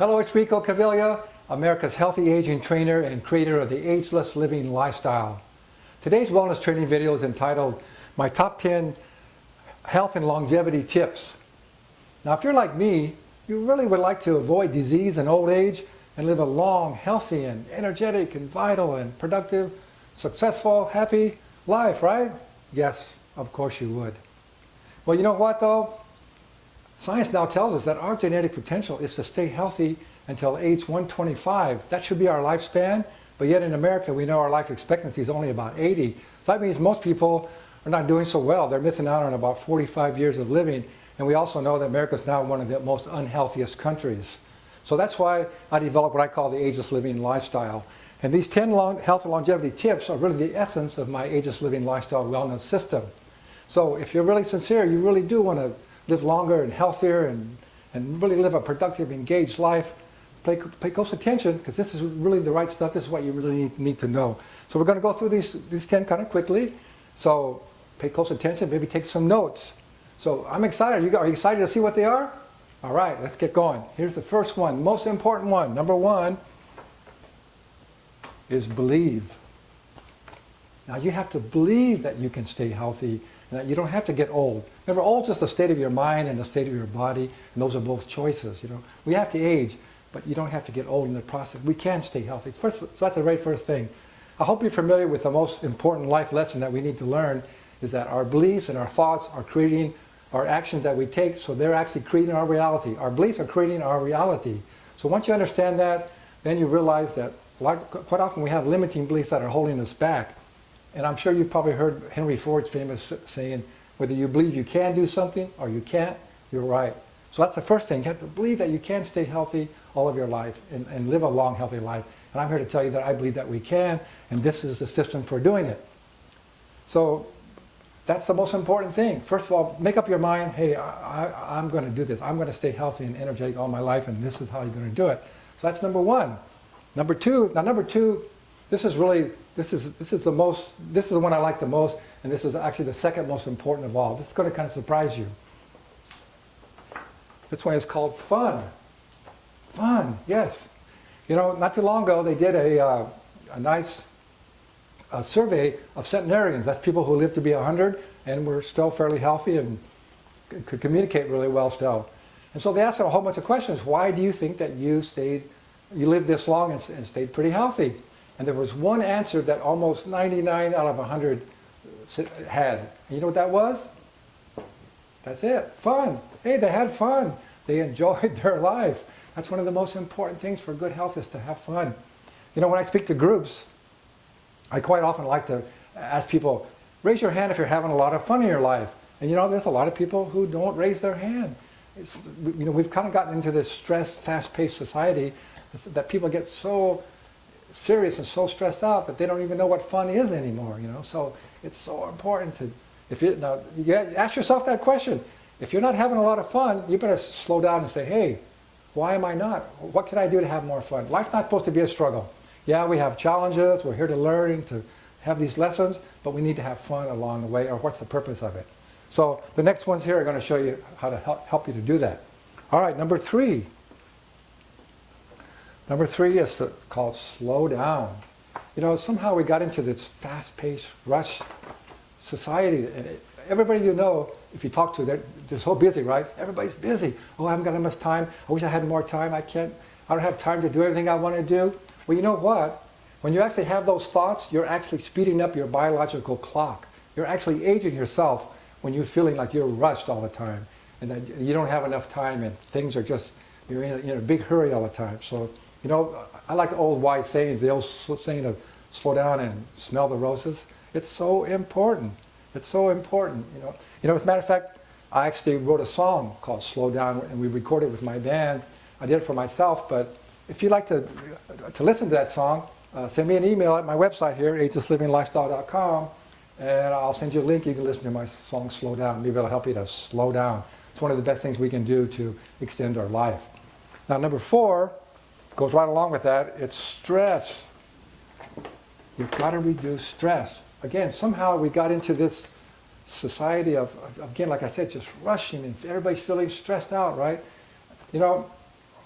Hello, it's Rico Caviglia, America's healthy aging trainer and creator of the Ageless Living Lifestyle. Today's wellness training video is entitled My Top 10 Health and Longevity Tips. Now, if you're like me, you really would like to avoid disease and old age and live a long, healthy, and energetic, and vital, and productive, successful, happy life, right? Yes, of course you would. Well, you know what though? Science now tells us that our genetic potential is to stay healthy until age 125. That should be our lifespan, but yet in America we know our life expectancy is only about 80. So that means most people are not doing so well. They're missing out on about 45 years of living, and we also know that America is now one of the most unhealthiest countries. So that's why I developed what I call the Ageless Living Lifestyle. And these 10 health and longevity tips are really the essence of my Ageless Living Lifestyle wellness system. So if you're really sincere, you really do want to live longer and healthier and really live a productive, engaged life, pay close attention, because this is really the right stuff. This is what you really need to know. So we're going to go through these 10 kind of quickly. So pay close attention, maybe take some notes. So I'm excited. Are you excited to see what they are? All right, let's get going. Here's the first one, most important one. Number one is believe. Now you have to believe that you can stay healthy and that you don't have to get old. Remember, old is just the state of your mind and the state of your body, and those are both choices. We have to age, but you don't have to get old in the process. We can stay healthy. So that's the very first thing. I hope you're familiar with the most important life lesson that we need to learn is that our beliefs and our thoughts are creating our actions that we take, so they're actually creating our reality. Our beliefs are creating our reality. So once you understand that, then you realize that quite often we have limiting beliefs that are holding us back. And I'm sure you've probably heard Henry Ford's famous saying, whether you believe you can do something or you can't, you're right. So that's the first thing. You have to believe that you can stay healthy all of your life and live a long, healthy life. And I'm here to tell you that I believe that we can, and this is the system for doing it. So that's the most important thing. First of all, make up your mind, hey, I'm going to do this. I'm going to stay healthy and energetic all my life, and this is how you're going to do it. So that's number one. Number two, this is the one I like the most, and this is actually the second most important of all. This is going to kind of surprise you. This one is called fun. Fun, yes. Not too long ago they did a nice survey of centenarians. That's people who lived to be 100 and were still fairly healthy and could communicate really well still. And so they asked them a whole bunch of questions. Why do you think that you lived this long and stayed pretty healthy? And there was one answer that almost 99 out of 100 had. And you know what that was? That's it. Fun. Hey, they had fun. They enjoyed their life. That's one of the most important things for good health, is to have fun. When I speak to groups, I quite often like to ask people, raise your hand if you're having a lot of fun in your life. And there's a lot of people who don't raise their hand. We've kind of gotten into this stressed, fast-paced society that people get so serious and so stressed out that they don't even know what fun is anymore. So it's so important to, you ask yourself that question. If you're not having a lot of fun, you better slow down and say, hey, why am I not? What can I do to have more fun? Life's not supposed to be a struggle. Yeah, we have challenges, we're here to learn, to have these lessons, but we need to have fun along the way, or what's the purpose of it? So the next ones here are going to show you how to help you to do that. All right, number three. Number three is called slow down. Somehow we got into this fast-paced, rush society. And everybody if you talk to, they're so busy, right? Everybody's busy. Oh, I haven't got enough time. I wish I had more time. I don't have time to do everything I want to do. Well, you know what? When you actually have those thoughts, you're actually speeding up your biological clock. You're actually aging yourself when you're feeling like you're rushed all the time and that you don't have enough time and things are just, you're in a big hurry all the time. So, I like the old wise sayings, the old saying of slow down and smell the roses. It's so important. It's so important, As a matter of fact, I actually wrote a song called Slow Down, and we recorded it with my band. I did it for myself, but if you'd like to listen to that song, send me an email at my website here, agelesslivinglifestyle.com, and I'll send you a link. You can listen to my song Slow Down. Maybe it'll help you to slow down. It's one of the best things we can do to extend our life. Now, number four goes right along with that. It's stress. You've got to reduce stress. Again, somehow we got into this society of, again, like I said, just rushing, and everybody's feeling stressed out, right?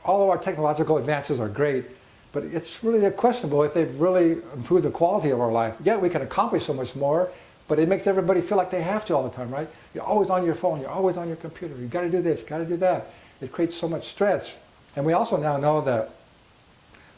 all of our technological advances are great, but it's really questionable if they've really improved the quality of our life. Yeah, we can accomplish so much more, but it makes everybody feel like they have to all the time, right? You're always on your phone, you're always on your computer, you got to do this, got to do that. It creates so much stress. And we also now know that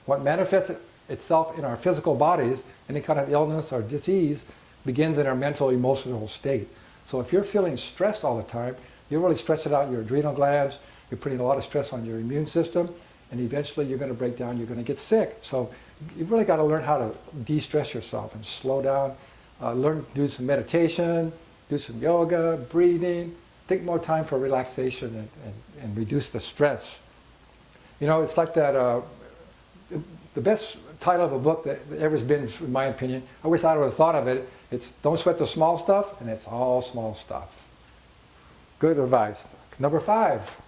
what manifests itself in our physical bodies, any kind of illness or disease, begins in our mental, emotional state. So if you're feeling stressed all the time, you're really stressing out your adrenal glands, you're putting a lot of stress on your immune system, and eventually you're going to break down, you're going to get sick. So you've really got to learn how to de-stress yourself and slow down, learn to do some meditation, do some yoga, breathing, take more time for relaxation and reduce the stress. You know, it's like that, the best title of a book that ever's been, in my opinion, I wish I would have thought of it, it's Don't Sweat the Small Stuff, and it's all small stuff. Good advice. Number 5.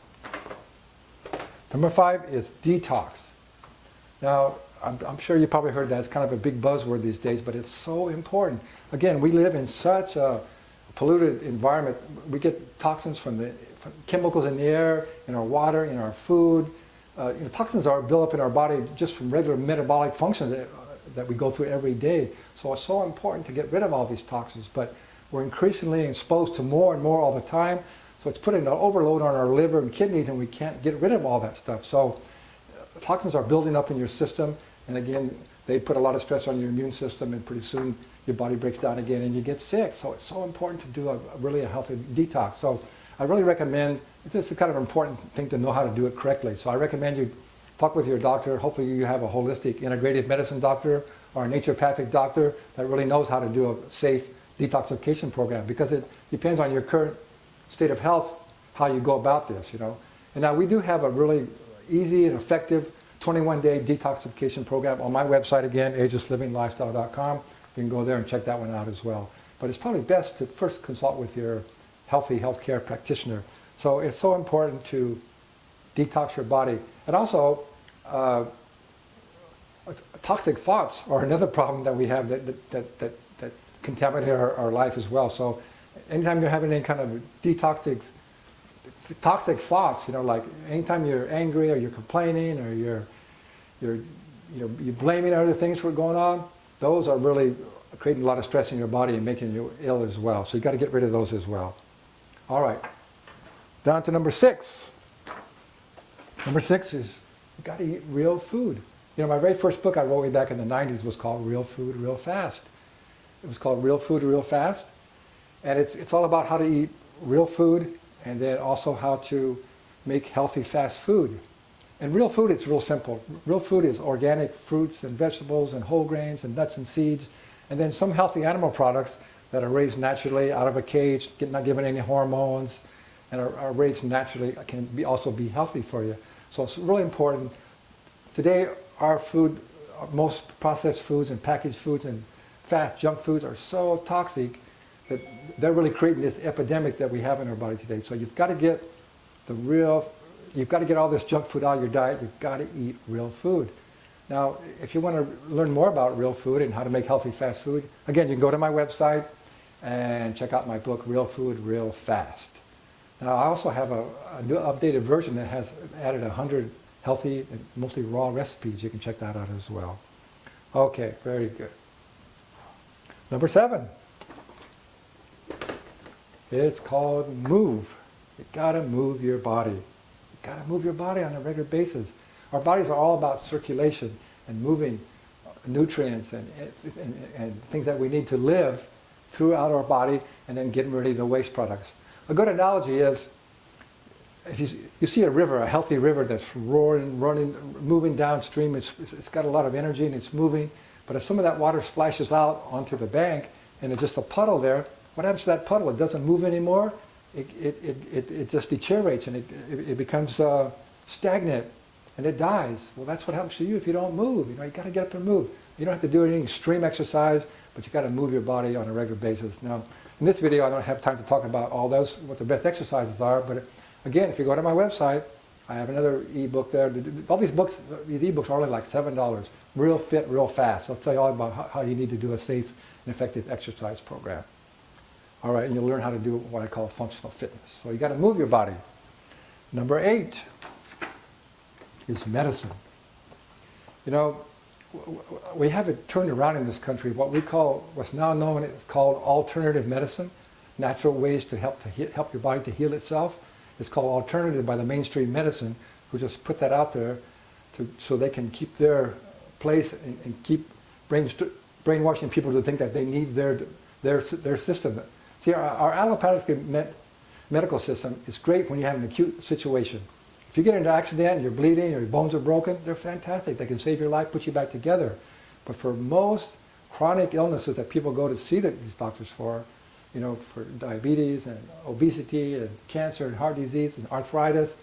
Number 5 is detox. Now, I'm sure you probably heard that. It's kind of a big buzzword these days, but it's so important. Again, we live in such a polluted environment. We get toxins from chemicals in the air, in our water, in our food. Toxins are built up in our body just from regular metabolic functions that we go through every day. So it's so important to get rid of all these toxins, but we're increasingly exposed to more and more all the time. So it's putting an overload on our liver and kidneys, and we can't get rid of all that stuff. So toxins are building up in your system, and again, they put a lot of stress on your immune system, and pretty soon your body breaks down again and you get sick. So it's so important to do a really healthy detox. So I really recommend, it's a kind of important thing to know how to do it correctly. So I recommend you talk with your doctor. Hopefully you have a holistic integrative medicine doctor or a naturopathic doctor that really knows how to do a safe detoxification program, because it depends on your current state of health how you go about this, you know. And now we do have a really easy and effective 21-day detoxification program on my website again, agelesslivinglifestyle.com. You can go there and check that one out as well. But it's probably best to first consult with your healthy healthcare practitioner. So it's so important to detox your body. And also, toxic thoughts are another problem that we have that contaminate our life as well. So anytime you're having any kind of toxic thoughts, you know, like anytime you're angry or you're complaining or you're blaming other things for going on, those are really creating a lot of stress in your body and making you ill as well. So you've got to get rid of those as well. All right, down to number 6. Number 6 is you've got to eat real food. You know, my very first book I wrote way back in the 90s was called Real Food, Real Fast. It was called Real Food, Real Fast. And it's all about how to eat real food and then also how to make healthy fast food. And real food is real simple. Real food is organic fruits and vegetables and whole grains and nuts and seeds, and then some healthy animal products that are raised naturally out of a cage, not given any hormones, and are raised naturally, can also be healthy for you. So it's really important. Today, our food, most processed foods and packaged foods and fast junk foods are so toxic that they're really creating this epidemic that we have in our body today. So you've got to get you've got to get all this junk food out of your diet. You've got to eat real food. Now, if you want to learn more about real food and how to make healthy fast food, again, you can go to my website and check out my book, Real Food, Real Fast. Now, I also have a new updated version that has added 100 healthy and mostly raw recipes. You can check that out as well. Okay, very good. Number 7. It's called move. You gotta move your body. You gotta move your body on a regular basis. Our bodies are all about circulation and moving nutrients and things that we need to live throughout our body, and then getting rid of the waste products. A good analogy is, if you see a river, a healthy river that's roaring, running, moving downstream, it's got a lot of energy and it's moving, but if some of that water splashes out onto the bank and it's just a puddle there, what happens to that puddle? It doesn't move anymore. It just deteriorates and it becomes stagnant and it dies. Well, that's what happens to you if you don't move. You know, you got to get up and move. You don't have to do any extreme exercise, but you got to move your body on a regular basis. Now, in this video, I don't have time to talk about all those, what the best exercises are, but again, if you go to my website, I have another ebook there. All these books, these ebooks are only like $7. Real Fit, Real Fast. I'll tell you all about how you need to do a safe and effective exercise program. All right, and you'll learn how to do what I call functional fitness. So you got to move your body. Number 8. is medicine. You know, we have it turned around in this country. What's now known as called alternative medicine, natural ways to help your body to heal itself. It's called alternative by the mainstream medicine, who just put that out there so they can keep their place and keep brainwashing people to think that they need their system. See, our allopathic medical system is great when you have an acute situation. If you get into an accident and you're bleeding or your bones are broken, they're fantastic. They can save your life, put you back together. But for most chronic illnesses that people go to see these doctors for, you know, for diabetes and obesity and cancer and heart disease and arthritis,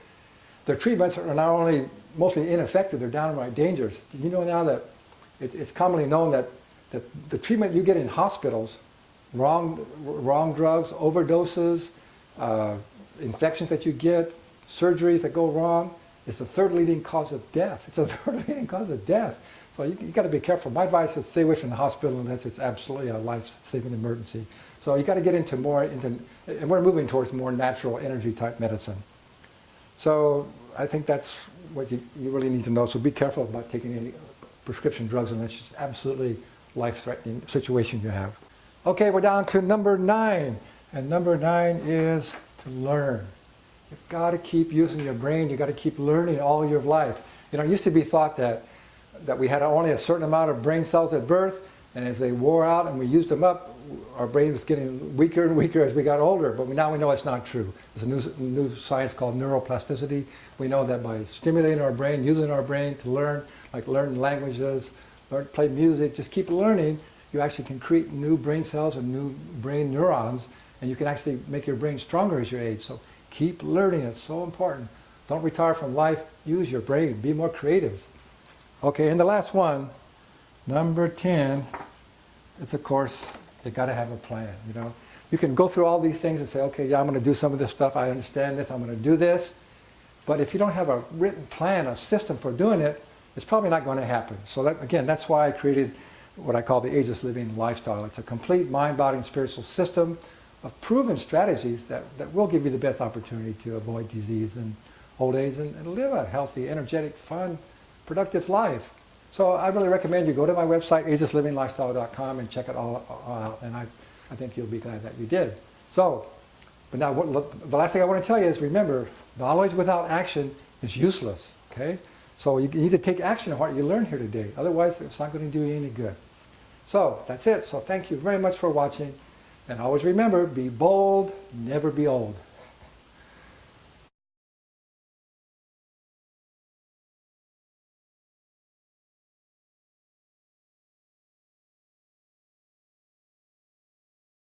their treatments are not only mostly ineffective, they're downright dangerous. You know now that it's commonly known that the treatment you get in hospitals, wrong drugs, overdoses, infections that you get, surgeries that go wrong, is the third leading cause of death. It's the third leading cause of death. So you got to be careful. My advice is stay away from the hospital unless it's absolutely a life-saving emergency. So you got to get into and we're moving towards more natural energy type medicine. So I think that's what you really need to know. So be careful about taking any prescription drugs unless it's absolutely life-threatening situation you have. Okay, we're down to number 9. And number 9 is to learn. You've got to keep using your brain. You've got to keep learning all your life. You know, it used to be thought that we had only a certain amount of brain cells at birth, and as they wore out and we used them up, our brain was getting weaker and weaker as we got older. But now we know it's not true. There's a new science called neuroplasticity. We know that by stimulating our brain, using our brain to learn, like learn languages, play music, just keep learning, you actually can create new brain cells and new brain neurons, and you can actually make your brain stronger as you age. So keep learning. It's so important. Don't retire from life. Use your brain. Be more creative. Okay, and the last one, number 10, it's of course, you got to have a plan. You know, you can go through all these things and say, okay, yeah, I'm going to do some of this stuff. I understand this. I'm going to do this. But if you don't have a written plan, a system for doing it, it's probably not going to happen. So that's why I created what I call the ageless living lifestyle. It's a complete mind, body, and spiritual system of proven strategies that will give you the best opportunity to avoid disease and old age and live a healthy, energetic, fun, productive life. So I really recommend you go to my website, agelessliving.lifestyle.com, and check it all out. And I think you'll be glad that you did. So, but now the last thing I want to tell you is remember, knowledge without action is useless. Okay? So you need to take action on what you learned here today. Otherwise, it's not going to do you any good. So that's it. So thank you very much for watching. And always remember, be bold, never be old.